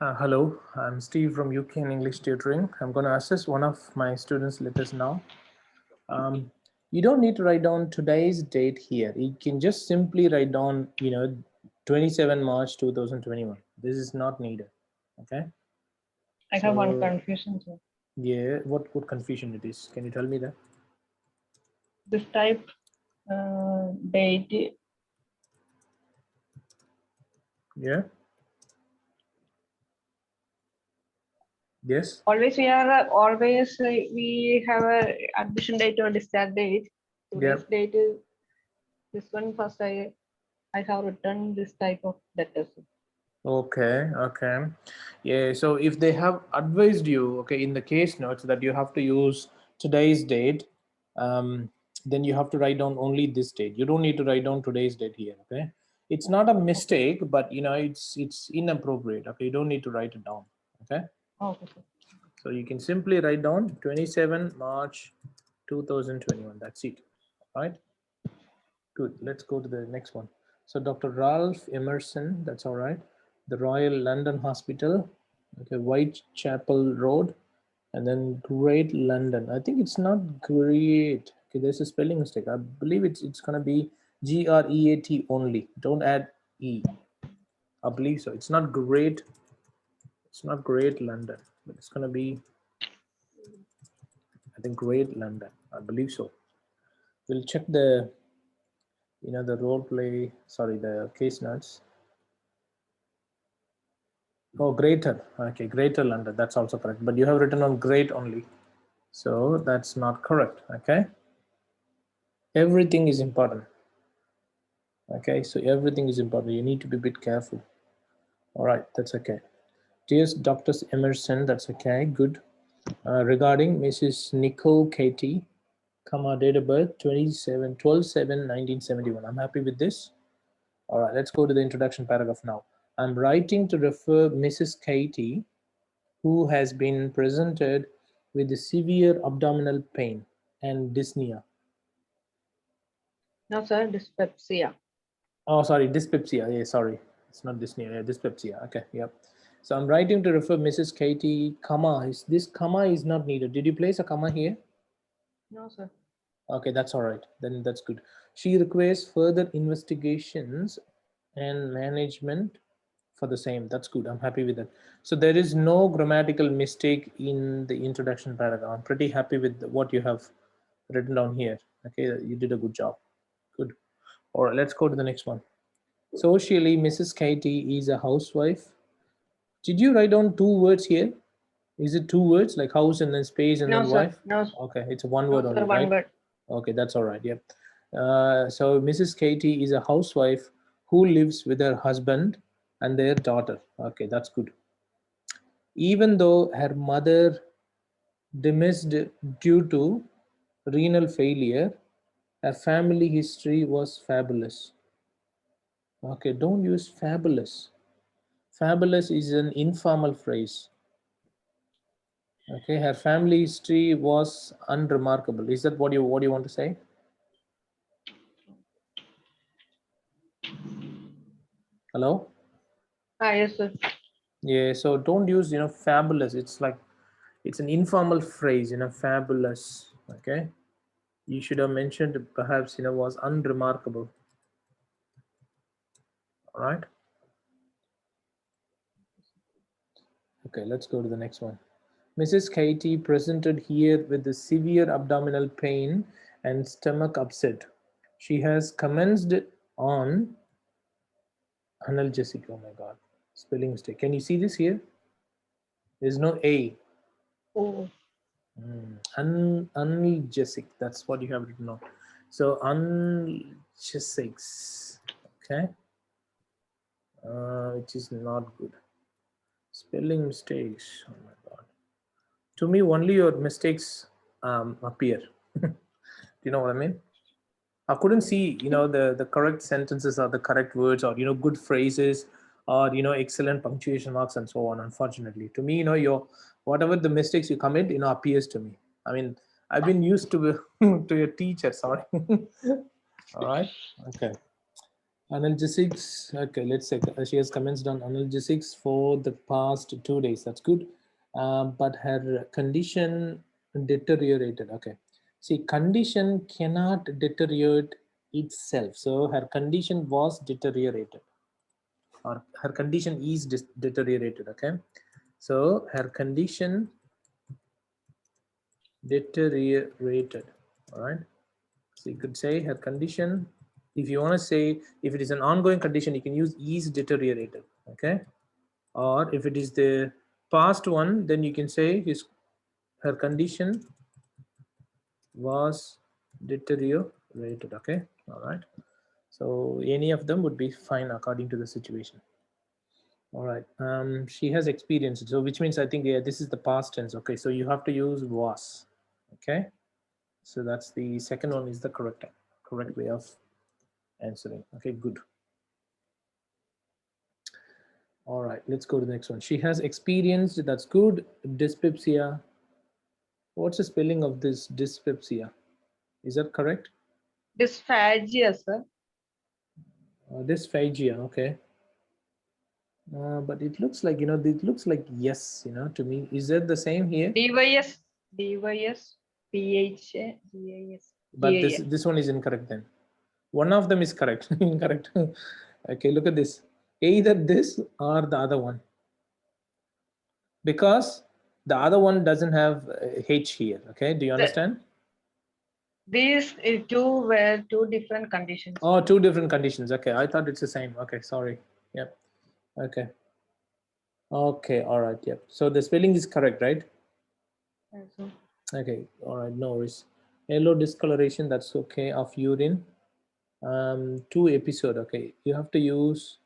Hello, I'm Steve from UCAN English Tutoring. I'm going to assess one of my students' letters now. You don't need to write down today's date here. You can just simply write down, 27 March 2021. This is not needed. Okay. I have one confusion, sir. Yeah, what confusion it is? Can you tell me that? This type date. Yeah. Yes. Always we have a admission date or discharge date. Today's date is this one. First, I have written this type of letters. Okay. Yeah, so if they have advised you, okay, in the case notes that you have to use today's date, then you have to write down only this date. You don't need to write down today's date here, okay? It's not a mistake, but it's inappropriate, okay? You don't need to write it down, okay? Okay, sir. So you can simply write down 27 March 2021. That's it, right? Good. Let's go to the next one. So Dr. Ralph Emerson, that's all right. The Royal London Hospital, okay, Whitechapel Road, and then Great London. I think it's not great. Okay, there's a spelling mistake. I believe it's gonna be GREAT only. Don't add E. I believe so. It's not great. It's not Great London, but it's gonna be, I think, Great London. I believe so. We'll check the the role play, sorry, the case notes. Oh, greater. Okay, Greater London. That's also correct. But you have written on great only. So that's not correct. Okay. Everything is important. Okay, so everything is important. You need to be a bit careful. All right, that's okay. Dear Dr. Emerson, that's okay. Good. Regarding Mrs. Nicole Katie, comma, date of birth 12/7/1971. I'm happy with this. All right, let's go to the introduction paragraph now. I'm writing to refer Mrs. Katie, who has been presented with severe abdominal pain and dyspnea. No, sir. Dyspepsia. Oh, sorry, dyspepsia. Yeah, sorry. It's not dyspnea. Yeah, dyspepsia. Okay, yep. So I'm writing to refer Mrs. Katie, comma. This comma is not needed. Did you place a comma here? No, sir. Okay, that's all right. Then that's good. She requires further investigations and management for the same. That's good. I'm happy with that. So there is no grammatical mistake in the introduction paragraph. I'm pretty happy with what you have written down here. Okay, you did a good job. Good. All right, let's go to the next one. Socially, Mrs. Katie is a housewife. Did you write down two words here? Is it two words like house and then space and No, then sir. wife? No. Okay, it's a one No, word sir. only, One right? word. Okay, that's all right. Yep. So Mrs. Katie is a housewife who lives with her husband and their daughter. Okay, that's good. Even though her mother dismissed due to renal failure, her family history was fabulous. Okay, don't use fabulous. Fabulous is an informal phrase. Okay, her family history was unremarkable. Is that what you want to say? Hello? Yes, sir. Yeah, so don't use fabulous. It's like it's an informal phrase, fabulous. Okay, you should have mentioned perhaps was unremarkable. All right. Okay, let's go to the next one. Mrs. Katie presented here with the severe abdominal pain and stomach upset. She has commenced on analgesic. Oh my God, spelling mistake. Can you see this here? There's no A. Oh. Analgesic. That's what you have written on. So analgesics. Okay. Which is not good. Spelling mistakes. Oh my God. To me, only your mistakes appear. Do you know what I mean? I couldn't see, the correct sentences or the correct words or, good phrases or, excellent punctuation marks and so on, unfortunately. To me, your whatever the mistakes you commit, appears to me. I mean, I've been used to to your teacher, sorry. All right. Okay. Analgesics. Okay, let's say she has commenced on analgesics for the past 2 days. That's good. But her condition deteriorated. Okay. See, condition cannot deteriorate itself. So her condition was deteriorated, or her condition is deteriorated. Okay. So her condition deteriorated. All right. So you could say her condition. If you want to say, if it is an ongoing condition, you can use is deteriorated. Okay. Or if it is the past one, then you can say her condition was deteriorated. Okay. All right. So any of them would be fine according to the situation. All right. She has experienced, so which means I think, yeah, this is the past tense. Okay. So you have to use was. Okay. So that's the second one is the correct way of answering. Okay, good. All right, let's go to the next one. She has experienced, that's good, dyspepsia. What's the spelling of this dyspepsia? Is that correct? Dysphagia, sir. Dysphagia, okay. But it looks like, it looks like yes, to me. Is that the same here? DYS, DYS, PHA, DIS. But this one is incorrect then. One of them is correct. Incorrect. Okay, look at this. Either this or the other one. Because the other one doesn't have H here. Okay, do you understand? These two were two different conditions. Oh, two different conditions. Okay, I thought it's the same. Okay, sorry. Yep. Okay. Okay, all right. Yep. So the spelling is correct, right? Also. Okay, all right. No worries. Yellow discoloration. That's okay. Of urine. 2 episode. Okay, you have to use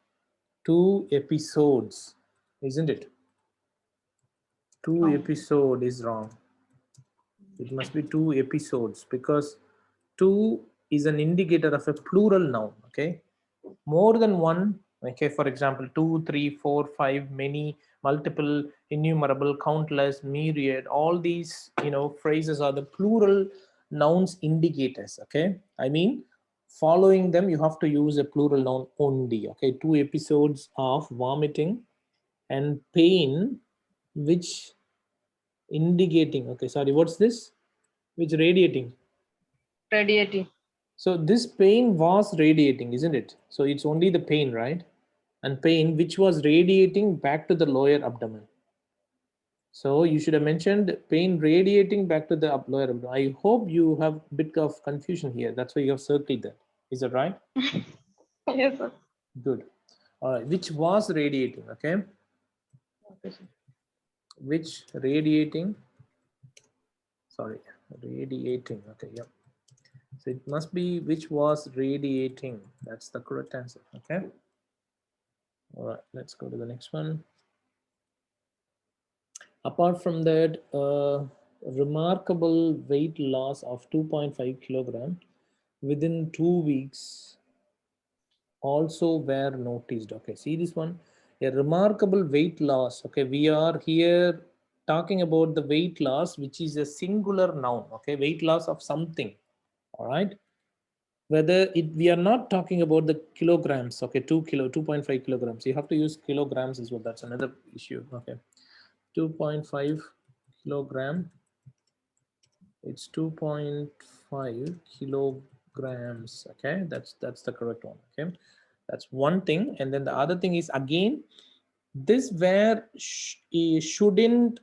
2 episodes, isn't it? 2 episode is wrong. It must be 2 episodes because 2 is an indicator of a plural noun. Okay, more than one. Okay, for example, 2, 3, 4, 5, many, multiple, innumerable, countless, myriad. All these phrases are the plural nouns indicators. Okay, I mean, following them you have to use a plural noun only. Okay, 2 episodes of vomiting and pain, which indicating, okay, sorry, what's this, which radiating, Radiating. so this pain was radiating, isn't it? So it's only the pain, right? And pain which was radiating back to the lower abdomen. So you should have mentioned pain radiating back to the lower abdomen. I hope you have a bit of confusion here, that's why you have circled that. Is that right? Yes, sir. Good. All right, which was radiating. Okay, Okay, sir. which radiating, sorry, radiating. Okay, yep. So it must be which was radiating. That's the correct answer. Okay. All right, let's go to the next one. Apart from that, remarkable weight loss of 2.5 kilogram within 2 weeks also were noticed. Okay, see this one, a remarkable weight loss. Okay, we are here talking about the weight loss, which is a singular noun. Okay, weight loss of something. All right, whether it, we are not talking about the kilograms. Okay, 2.5 kilograms, you have to use kilograms as well. That's another issue. Okay, 2.5 kilogram, it's 2.5 kilograms. Okay, that's the correct one. Okay, that's one thing. And then the other thing is, again, this where shouldn't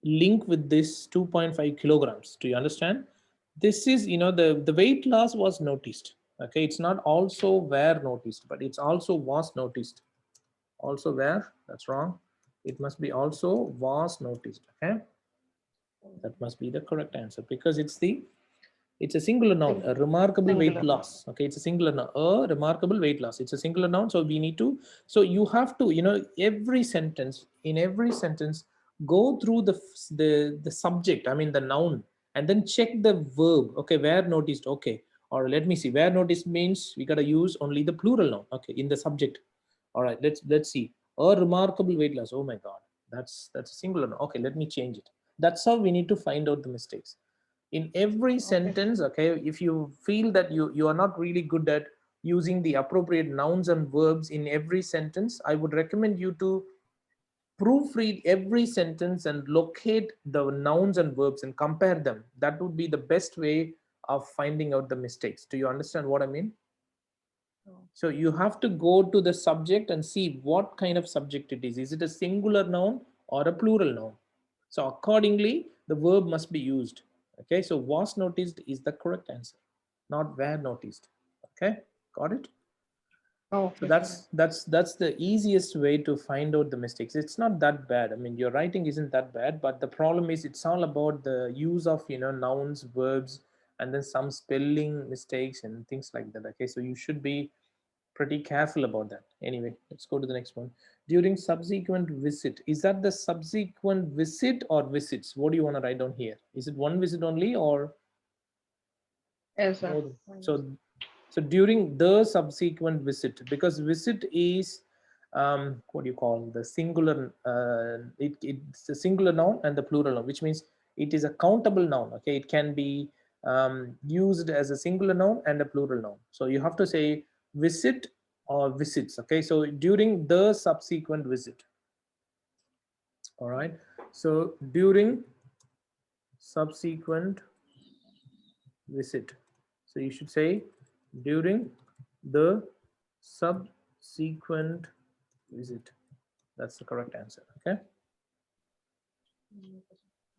link with this 2.5 kilograms. Do you understand? This is, the weight loss was noticed. Okay, it's not also were noticed, but it's also was noticed. Also where, that's wrong. It must be also was noticed. Okay, that must be the correct answer because it's a singular noun, a remarkable weight loss. Okay, it's a singular noun, a remarkable weight loss. It's a singular noun, so we need to. So you have to, every sentence, in every sentence, go through the subject. I mean the noun, and then check the verb. Okay, where noticed. Okay, or let me see. Where noticed means we gotta use only the plural noun. Okay, in the subject. All right, let's see. A remarkable weight loss. Oh my God, that's a singular noun. Okay, let me change it. That's how we need to find out the mistakes in every sentence. Okay, if you feel that you are not really good at using the appropriate nouns and verbs in every sentence. I would recommend you to proofread every sentence and locate the nouns and verbs and compare them. That would be the best way of finding out the mistakes. Do you understand what I mean? So you have to go to the subject and see what kind of subject it is. Is it a singular noun or a plural noun? So accordingly, the verb must be used. Okay, so was noticed is the correct answer, not were noticed. Okay, got it? So Okay, sir. that's the easiest way to find out the mistakes. It's not that bad. I mean, your writing isn't that bad, but the problem is it's all about the use of nouns, verbs, and then some spelling mistakes and things like that. Okay, so you should be pretty careful about that. Anyway, let's go to the next one. During subsequent visit, is that the subsequent visit or visits? What do you want to write down here? Is it one visit only or Yes, sir. more? So during the subsequent visit, because visit is what do you call the singular? It's a singular noun and the plural noun, which means it is a countable noun. Okay, it can be used as a singular noun and a plural noun. So you have to say visit or visits. Okay, so during the subsequent visit. All right. So during subsequent visit. So you should say during the subsequent visit. That's the correct answer. Okay.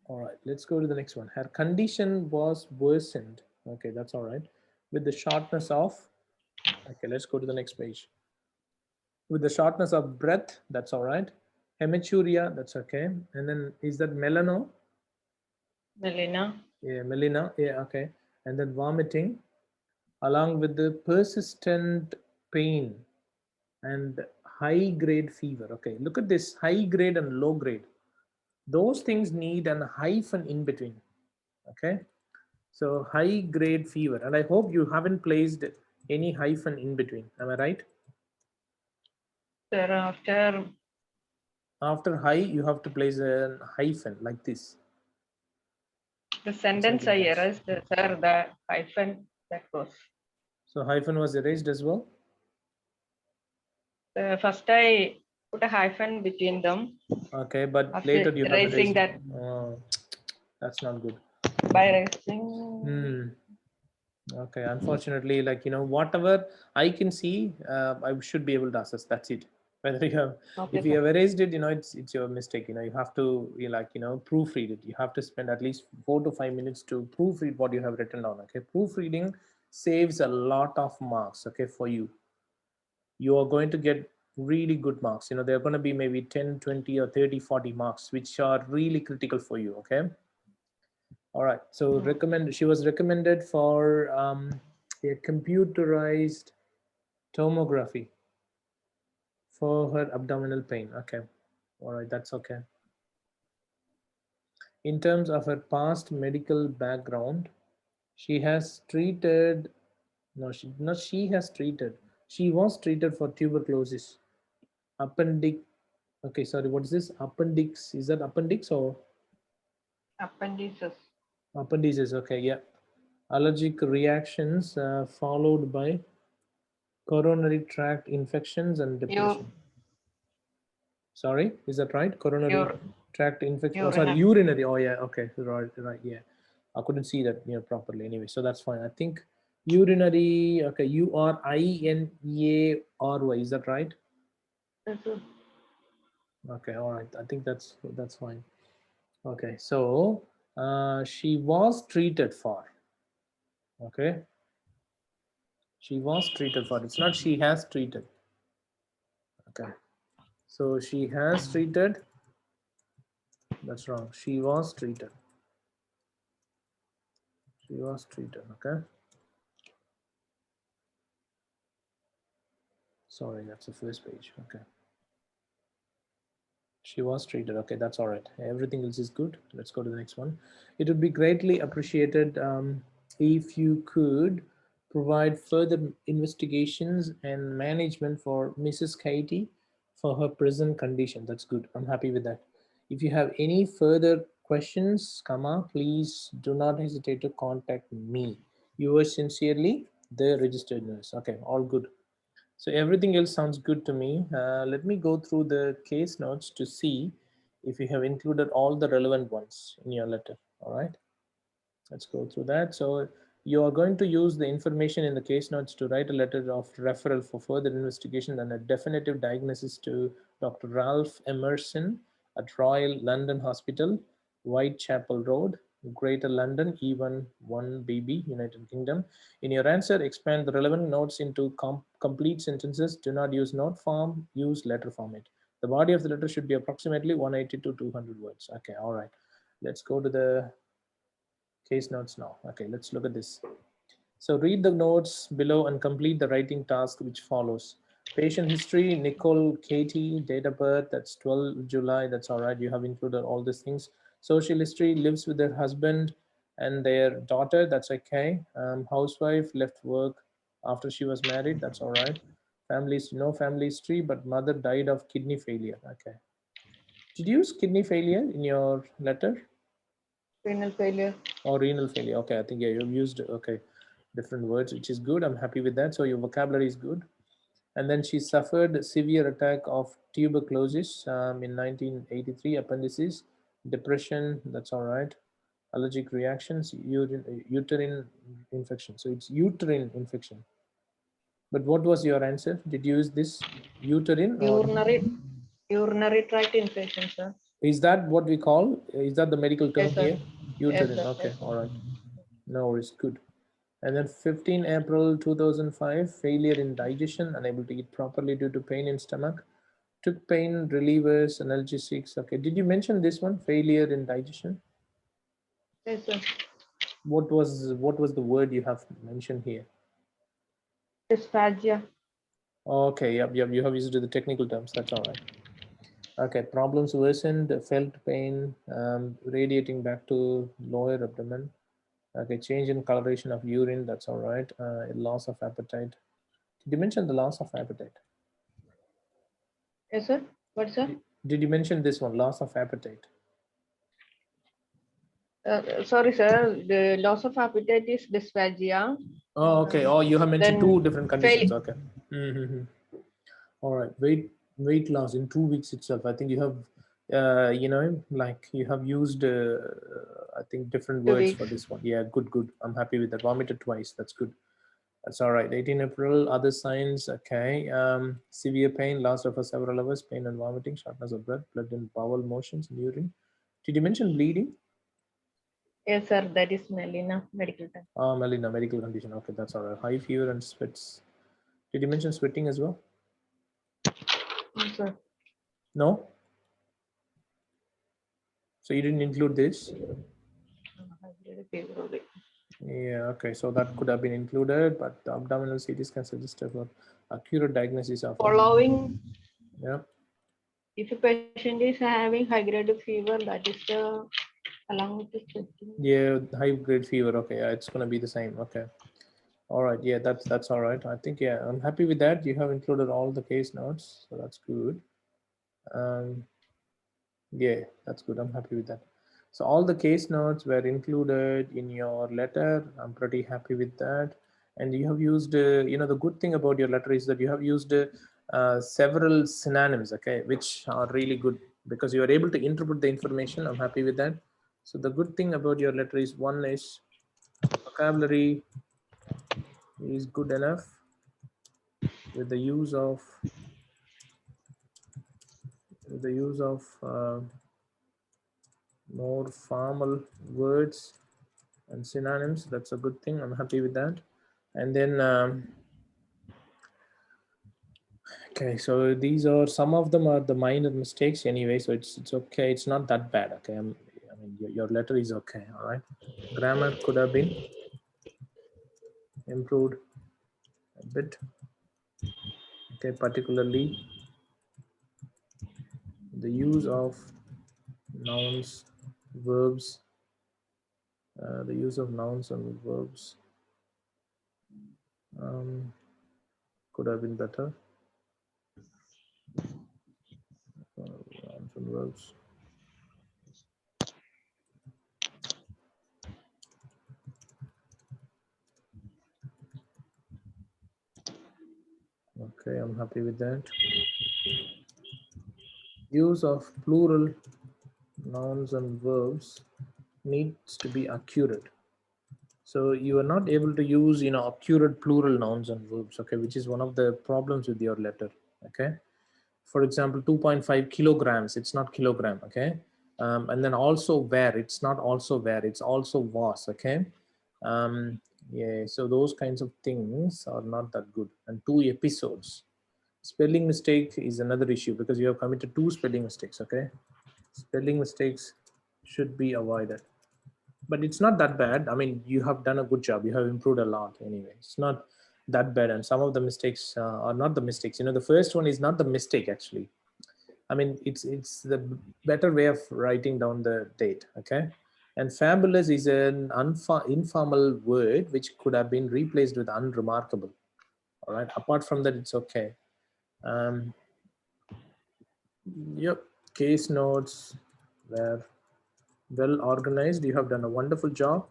All right, let's go to the next one. Her condition was worsened. Okay, that's all right. With the shortness of, okay, let's go to the next page. With the shortness of breath, that's all right. Hematuria, that's okay. And then is that melano? Melina. Yeah, melina, yeah, okay. And then vomiting, along with the persistent pain and high grade fever. Okay, look at this, high grade and low grade. Those things need an hyphen in between. Okay, so high grade fever, and I hope you haven't placed any hyphen in between. Am I right? Sir, After high, you have to place a hyphen like this. the sentence I erased, sir, the hyphen that goes. So hyphen was erased as well. First, I put a hyphen between them. Okay, but After later you have erasing erased. that. Oh, that's not good. By erasing. Okay, unfortunately, like whatever I can see, I should be able to assess. That's it. Whether you have, Okay, if you sir. have erased it, it's your mistake. You have to proofread it. You have to spend at least 4 to 5 minutes to proofread what you have written down. Okay, proofreading saves a lot of marks. Okay, for you, you are going to get really good marks. They're going to be maybe 10, 20, or 30, 40 marks, which are really critical for you. Okay. All right. So she was recommended for a computerized tomography for her abdominal pain. Okay. All right. That's okay. In terms of her past medical background, she has treated, no, she has treated, she was treated for tuberculosis, appendix. Okay. Sorry. What is this? Appendix. Is that appendix or Appendices. appendices? Okay. Yeah. Allergic reactions followed by coronary tract infections and depression. Sorry, is that right? Coronary tract infection. Oh, sorry, urinary. Oh, yeah. Okay, right, right. Yeah, I couldn't see that properly. Anyway, so that's fine. I think urinary. Okay, URINARY. Is that right? Okay, all right. I think that's fine. Okay, so she was treated for. Okay, she was treated for. It's not she has treated. Okay, so she has treated. That's wrong. She was treated. She was treated. Okay. Sorry, that's the first page. Okay. She was treated. Okay, that's all right. Everything else is good. Let's go to the next one. It would be greatly appreciated if you could provide further investigations and management for Mrs. Katie for her present condition. That's good. I'm happy with that. If you have any further questions, please do not hesitate to contact me. Yours sincerely, The registered nurse. Okay, all good. So everything else sounds good to me. Let me go through the case notes to see if you have included all the relevant ones in your letter. All right. Let's go through that. So you are going to use the information in the case notes to write a letter of referral for further investigation and a definitive diagnosis to Dr. Ralph Emerson at Royal London Hospital, Whitechapel Road, Greater London, E11BB, United Kingdom. In your answer, expand the relevant notes into complete sentences. Do not use note form, use letter format. The body of the letter should be approximately 180 to 200 words. Okay, all right. Let's go to the case notes now. Okay, let's look at this. So read the notes below and complete the writing task which follows. Patient history, Nicole Katie, date of birth, that's 12 July, that's all right. You have included all these things. Social history, lives with their husband and their daughter, that's okay. Housewife, left work after she was married, that's all right. Families, no family history, but mother died of kidney failure, okay. Did you use kidney failure in your letter? Renal failure. Or renal failure. Okay, I think yeah, you've used okay different words, which is good. I'm happy with that. So your vocabulary is good. And then she suffered a severe attack of tuberculosis in 1983, appendices, depression. That's all right. Allergic reactions, uterine infection. So it's uterine infection. But what was your answer? Did you use this uterine or Urinary tract infection, sir. is that what we call? Is that the medical term Yes, sir. here? Yes, Uterine. sir. Okay, Yes, sir. all right. No worries. Good. And then 15 April 2005, failure in digestion, unable to eat properly due to pain in stomach. Took pain relievers, analgesics. Okay, did you mention this one? Failure in digestion. Yes, sir. What was the word you have mentioned here? Dysphagia. Okay, yep. You have used the technical terms. That's all right. Okay, problems worsened, felt pain, radiating back to lower abdomen. Okay, change in coloration of urine. That's all right. Loss of appetite. Did you mention the loss of appetite? Yes, sir. What, sir? Did you mention this one, loss of appetite? Sorry, sir. The loss of appetite is dysphagia. Oh, okay. Oh, you have mentioned two Then different conditions. Okay. Mm-hmm. All right. Weight loss in 2 weeks itself. I think you have, like you have used, I think different two words for weeks. this one. Yeah, good. I'm happy with that. Vomited twice. That's good. That's all right. 18 April. Other signs. Okay. Severe pain, last for several hours. Pain and vomiting, shortness of breath, blood in bowel motions, and urine. Did you mention bleeding? Yes, sir. That is melina medical term. Melina, medical condition. Okay, that's all right. High fever and sweats. Did you mention sweating as well? Yes, sir. No? So you didn't include this? Yeah, okay. So that could have been included, but the abdominal CT scan suggested for accurate diagnosis of. Following, Yeah. if a patient is having high grade fever, that is the along with the sweating. Yeah, high grade fever. Okay, yeah, it's gonna be the same. Okay. All right. Yeah, that's all right. I think yeah, I'm happy with that. You have included all the case notes, so that's good. Um, Yeah, that's good. I'm happy with that. So all the case notes were included in your letter. I'm pretty happy with that. And you have used, the good thing about your letter is that you have used several synonyms, okay, which are really good because you are able to interpret the information. I'm happy with that. So the good thing about your letter is one is vocabulary is good enough with the use of more formal words and synonyms. That's a good thing. I'm happy with that. And then okay, so these are some of them are the minor mistakes anyway, so it's okay. It's not that bad. Okay, I mean your letter is okay. All right, grammar could have been improved a bit. Okay, particularly the use of nouns, verbs, the use of nouns and verbs um, could have been better. Nouns and verbs. I'm happy with that. Use of plural nouns and verbs needs to be accurate. So you are not able to use, accurate plural nouns and verbs, okay, which is one of the problems with your letter, okay. For example, 2.5 kilograms, it's not kilogram, okay. And then also where, it's not also where, it's also was, okay. Yeah, so those kinds of things are not that good. And 2 episodes. Spelling mistake is another issue because you have committed 2 spelling mistakes, okay. Spelling mistakes should be avoided, but it's not that bad. I mean, you have done a good job, you have improved a lot anyway, it's not that bad. And some of the mistakes are not the mistakes, the first one is not the mistake actually. I mean, it's the better way of writing down the date, okay. And fabulous is an informal word which could have been replaced with unremarkable. All right, apart from that, it's okay. um yep, case notes were well organized. You have done a wonderful job.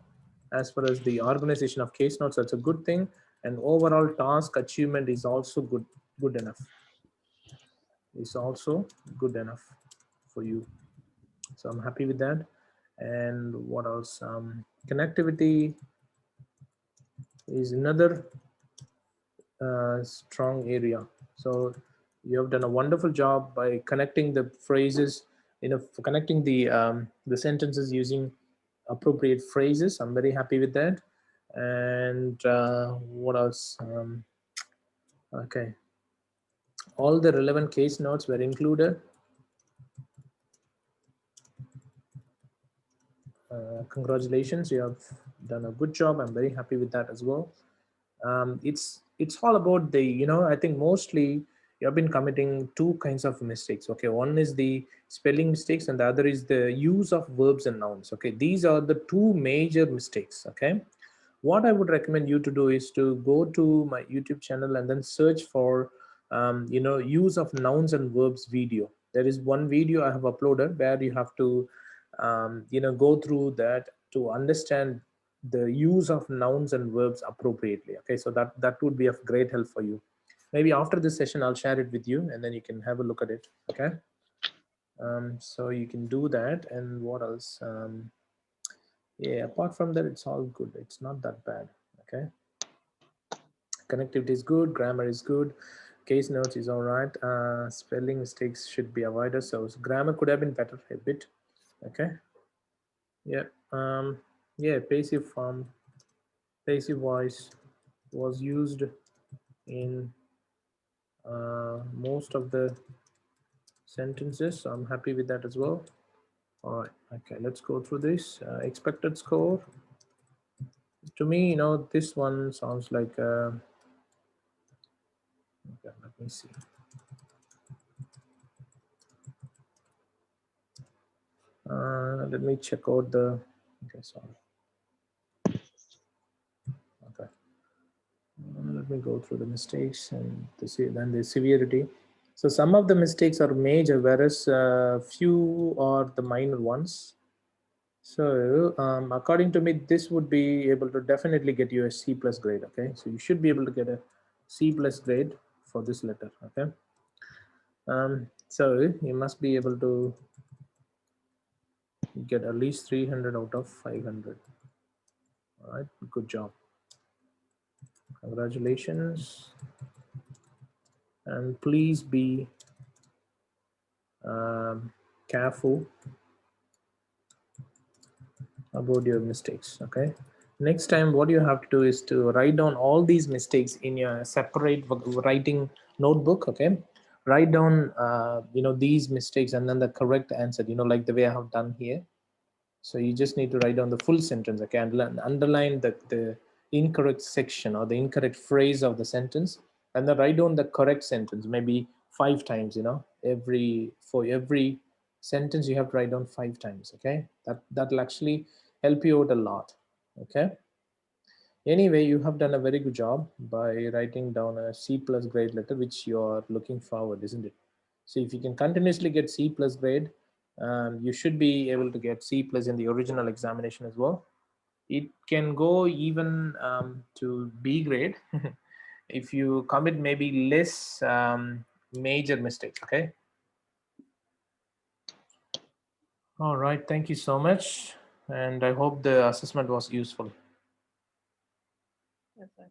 As far as the organization of case notes, that's a good thing. And overall task achievement is also good enough. Is also good enough for you. So I'm happy with that. And what else? Connectivity is another strong area. So you have done a wonderful job by connecting the phrases, connecting the sentences using appropriate phrases. I'm very happy with that. And what else? Okay, all the relevant case notes were included. Congratulations, you have done a good job. I'm very happy with that as well. It's all about the, I think mostly you have been committing 2 kinds of mistakes. Okay, one is the spelling mistakes and the other is the use of verbs and nouns. Okay, these are the 2 major mistakes. Okay, what I would recommend you to do is to go to my YouTube channel and then search for use of nouns and verbs video. There is one video I have uploaded where you have to go through that to understand the use of nouns and verbs appropriately. Okay, so that would be of great help for you. Maybe after this session I'll share it with you and then you can have a look at it. Okay, so you can do that. And what else? Yeah, apart from that, it's all good, it's not that bad. Okay, connectivity is good, grammar is good, case notes is all right. Spelling mistakes should be avoided, so grammar could have been better a bit. Okay, yeah. Yeah, passive form, passive voice was used in most of the sentences, so I'm happy with that as well. All right, okay, let's go through this. Expected score, to me, this one sounds like okay, let me see. Let me check out the, okay, sorry. Okay, let me go through the mistakes and then the severity. So some of the mistakes are major, whereas few are the minor ones. So according to me, this would be able to definitely get you a C plus grade. Okay, so you should be able to get a C plus grade for this letter. Okay, so you must be able to get at least 300 out of 500. All right, good job. Congratulations. And please be careful about your mistakes. Okay, next time what you have to do is to write down all these mistakes in your separate writing notebook. Okay, write down these mistakes and then the correct answer, like the way I have done here. So you just need to write down the full sentence. Okay, underline the incorrect section or the incorrect phrase of the sentence, and then write down the correct sentence maybe 5 times. For every sentence you have to write down 5 times. Okay, that'll actually help you out a lot. Okay, anyway, you have done a very good job by writing down a C plus grade letter, which you are looking forward, isn't it? So if you can continuously get C plus grade, you should be able to get C plus in the original examination as well. It can go even to B grade if you commit maybe less major mistakes. Okay. All right, thank you so much, and I hope the assessment was useful. Yes, sir.